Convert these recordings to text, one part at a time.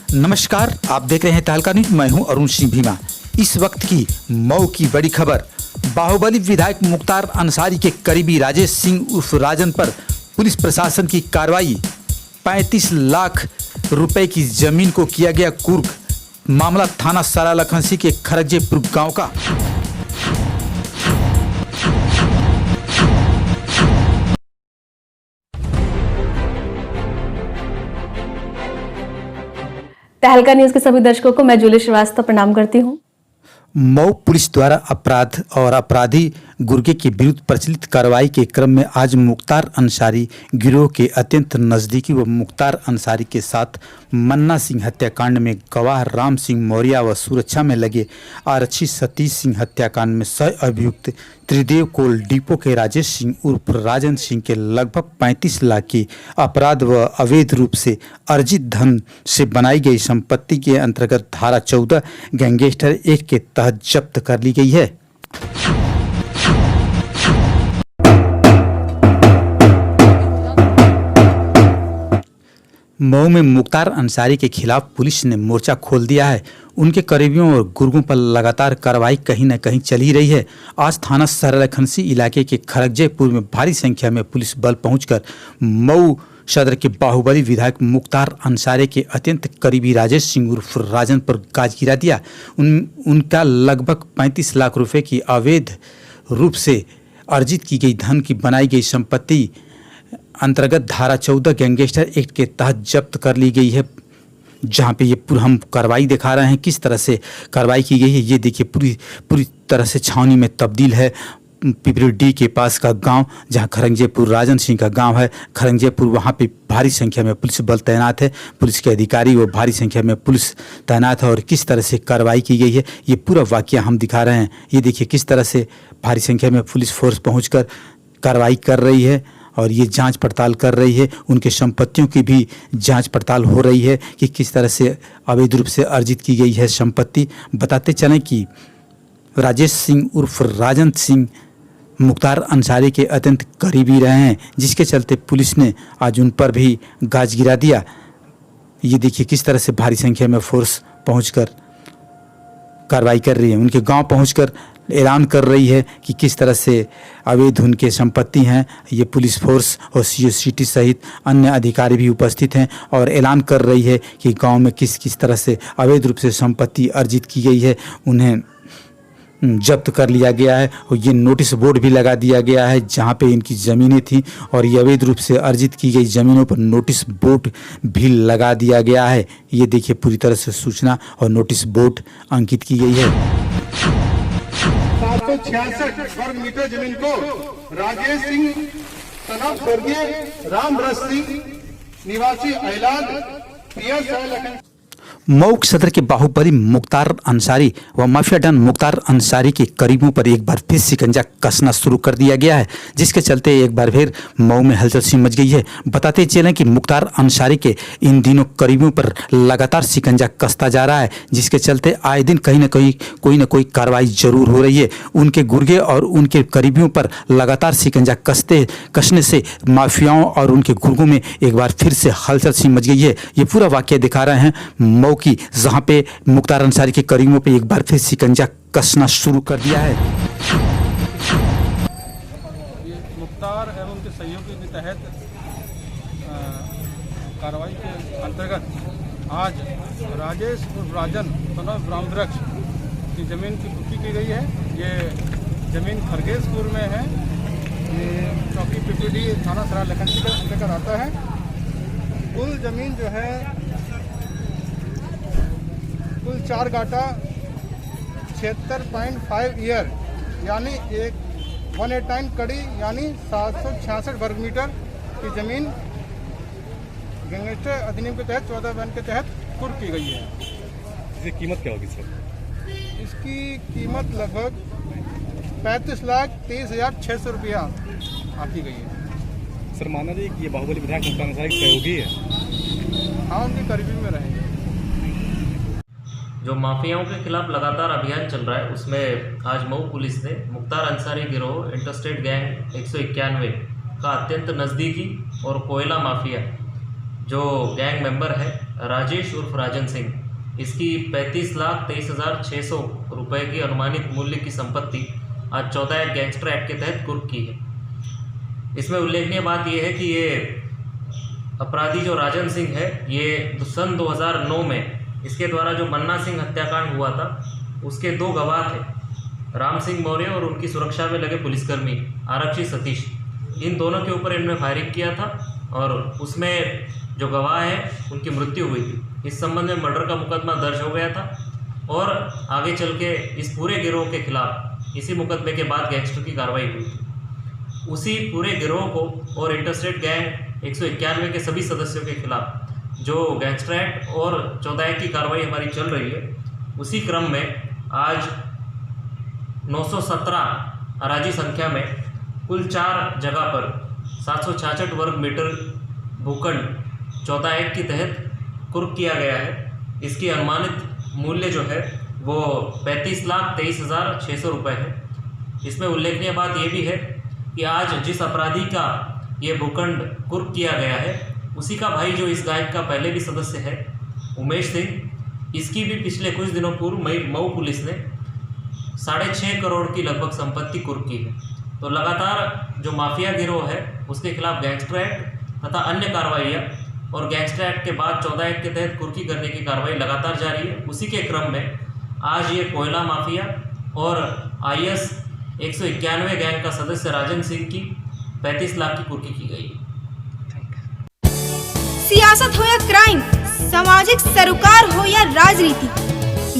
नमस्कार, आप देख रहे हैं तहलका न्यूज। मैं हूं अरुण सिंह भीमा। इस वक्त की मऊ की बड़ी खबर। बाहुबली विधायक मुख्तार अंसारी के करीबी राजेश सिंह उर्फ राजन पर पुलिस प्रशासन की कार्रवाई। 35 लाख रुपए की जमीन को किया गया कुर्क। मामला थाना सरा लखनसी के खरगजेपुर गांव का। तहलका न्यूज के सभी दर्शकों को मैं जूली श्रीवास्तव प्रणाम करती हूँ। मऊ पुलिस द्वारा अपराध और अपराधी गुर्गे के विरुद्ध प्रचलित कार्रवाई के क्रम में आज मुख्तार अंसारी गिरोह के अत्यंत नज़दीकी व मुख्तार अंसारी के साथ मन्ना सिंह हत्याकांड में गवाह राम सिंह मौर्य व सुरक्षा में लगे आरक्षी सतीश सिंह हत्याकांड में सह अभियुक्त त्रिदेव कोल डिपो के राजेश सिंह उर्फ राजन सिंह के लगभग 35 लाख की अपराध व अवैध रूप से अर्जित धन से बनाई गई संपत्ति के अंतर्गत धारा 14 गैंगस्टर एक्ट के तहत जब्त कर ली गई है। मऊ में मुख्तार अंसारी के खिलाफ पुलिस ने मोर्चा खोल दिया है। उनके करीबियों और गुर्गों पर लगातार कार्रवाई कहीं न कहीं चल ही रही है। आज थाना सरलखनसी इलाके के खरगजेपुर में भारी संख्या में पुलिस बल पहुंचकर मऊ सदर के बाहुबली विधायक मुख्तार अंसारी के अत्यंत करीबी राजेश सिंह उर्फ राजन पर गाज गिरा दिया। उनका लगभग 35 लाख रुपए की अवैध रूप से अर्जित की गई धन की बनाई गई संपत्ति अंतर्गत धारा 14 गैंगस्टर एक्ट के तहत जब्त कर ली गई है। जहां पे ये पूरा हम कार्रवाई दिखा रहे हैं, किस तरह से कार्रवाई की गई है। ये देखिए पूरी तरह से छावनी में तब्दील है। पिपरी डी के पास का गांव जहां खरगजेपुर राजन सिंह का गांव है, खरगजेपुर, वहां पे भारी संख्या में पुलिस बल तैनात है। पुलिस के अधिकारी वो भारी संख्या में पुलिस तैनात है और किस तरह से कार्रवाई की गई है ये पूरा वाकया हम दिखा रहे हैं। ये देखिए किस तरह से भारी संख्या में पुलिस फोर्स पहुँच कार्रवाई कर रही है और ये जांच पड़ताल कर रही है। उनके संपत्तियों की भी जांच पड़ताल हो रही है कि किस तरह से अवैध रूप से अर्जित की गई है संपत्ति। बताते चलें कि राजेश सिंह उर्फ राजन सिंह मुख्तार अंसारी के अत्यंत करीबी रहे हैं, जिसके चलते पुलिस ने आज उन पर भी गाज गिरा दिया। ये देखिए किस तरह से भारी संख्या में फोर्स पहुंचकर कार्रवाई कर रही है। उनके गांव पहुंचकर ऐलान कर रही है कि किस तरह से अवैध उनके संपत्ति हैं। ये पुलिस फोर्स और सीओ सहित अन्य अधिकारी भी उपस्थित हैं और ऐलान कर रही है कि गांव में किस किस तरह से अवैध रूप से संपत्ति अर्जित की गई है, उन्हें जब्त कर लिया गया है। और ये नोटिस बोर्ड भी लगा दिया गया है जहां पे इनकी ज़मीनें थी और ये अवैध रूप से अर्जित की गई ज़मीनों पर नोटिस बोर्ड भी लगा दिया गया है। ये देखिए पूरी तरह से सूचना और नोटिस बोर्ड अंकित की गई है। 766 वर्ग मीटर जमीन को राजेश सिंह तनब स्वर्गीय रामरस सिंह निवासी अहलाद PS मऊ सदर के बाहुबली मुख्तार अंसारी व माफिया डन मुख्तार अंसारी के करीबों पर एक बार फिर शिकंजा कसना शुरू कर दिया गया है, जिसके चलते एक बार फिर मऊ में हलचल सी मच गई है। बताते चलें कि मुख्तार अंसारी के इन दिनों करीबों पर लगातार शिकंजा कसता जा रहा है, जिसके चलते आए दिन कहीं ना कहीं कोई ना कोई कार्रवाई जरूर हो रही है। उनके गुर्गे और उनके करीबियों पर लगातार शिकंजा कसने से माफियाओं और उनके गुर्गों में एक बार फिर से हलचल सी मच गई है। ये पूरा वाकया दिखा रहे हैं मऊ की, जहां पे मुख्तार अंसारी के करीबों पे एक बार फिर शिकंजा कसना शुरू कर दिया है। मुख्तार एवं उनके सहयोगी के तहत कार्रवाई के अंतर्गत आज राजेश और राजन तनब रामवृक्ष की ज़मीन की पुष्टि की गई है। ये ज़मीन खरगेशपुर में है। ये चौकी पिपरी थाना सरा लखनसी के अंतर्गत आता है। कुल ज़मीन जो है कुल 4 गाटा 76.5 ईयर यानी 189 कड़ी यानी 766 वर्ग मीटर की ज़मीन गैंगस्टर अधिनियम के तहत 14 बन के तहत कुर्क की गई है। इसकी कीमत क्या होगी सर? इसकी कीमत लगभग 35,23,600 रुपया आकी गई है। सर माना जाए कि ये बाहुबली विधायक मुख्तार अंसारी के सहयोगी है? हाँ, उनके करीबी में रहेंगे। जो माफियाओं के खिलाफ लगातार अभियान चल रहा है, उसमें आज मऊ पुलिस ने मुख्तार अंसारी गिरोह इंटरस्टेट गैंग 191 का अत्यंत नज़दीकी और कोयला माफिया जो गैंग मेंबर है राजेश उर्फ राजन सिंह, इसकी 35,23,600 रुपये की अनुमानित मूल्य की संपत्ति आज 14 गैंगस्टर एक्ट के तहत कुर्क की है। इसमें उल्लेखनीय बात यह है कि ये अपराधी जो राजन सिंह है, ये सन 2009 में इसके द्वारा जो मन्ना सिंह हत्याकांड हुआ था उसके 2 गवाह थे, राम सिंह मौर्य और उनकी सुरक्षा में लगे पुलिसकर्मी आरक्षी सतीश। इन दोनों के ऊपर इन्होंने फायरिंग किया था और उसमें जो गवाह है उनकी मृत्यु हुई थी। इस संबंध में मर्डर का मुकदमा दर्ज हो गया था और आगे चल के इस पूरे गिरोह के खिलाफ इसी मुकदमे के बाद गैंगस्टर की कार्रवाई हुई थी। उसी पूरे गिरोह को और इंटरस्टेट गैंग 191 के सभी सदस्यों के खिलाफ जो गैंगस्टर एक्ट और 14 की कार्रवाई हमारी चल रही है, उसी क्रम में आज 917 अराजी संख्या में कुल 4 जगह पर 766 वर्ग मीटर भूखंड 14 एक्ट के तहत कुर्क किया गया है। इसकी अनुमानित मूल्य जो है वो 35,23,600 रुपये है। इसमें उल्लेखनीय बात ये भी है कि आज जिस अपराधी का ये भूखंड कुर्क किया गया है, उसी का भाई जो इस गैंग का पहले भी सदस्य है, उमेश सिंह, इसकी भी पिछले कुछ दिनों पूर्व मऊ पुलिस ने 6.5 करोड़ की लगभग संपत्ति कुर्क की है। तो लगातार जो माफिया गिरोह है उसके खिलाफ गैंगस्टर एक्ट तथा अन्य कार्रवाइयाँ और गैंगस्टर एक्ट के बाद 14 एक्ट के तहत कुर्की करने की कार्रवाई लगातार जारी है। उसी के क्रम में आज ये कोयला माफिया और IS 191 गैंग का सदस्य राजन सिंह की 35 लाख की कुर्की की गई है। सियासत हो या क्राइम, सामाजिक सरोकार हो या राजनीति,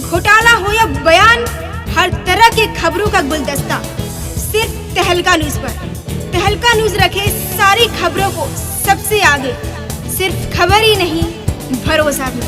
घोटाला हो या बयान, हर तरह के खबरों का गुलदस्ता सिर्फ तहलका न्यूज पर। तहलका न्यूज रखे सारी खबरों को सबसे आगे। सिर्फ खबर ही नहीं, भरोसा भी।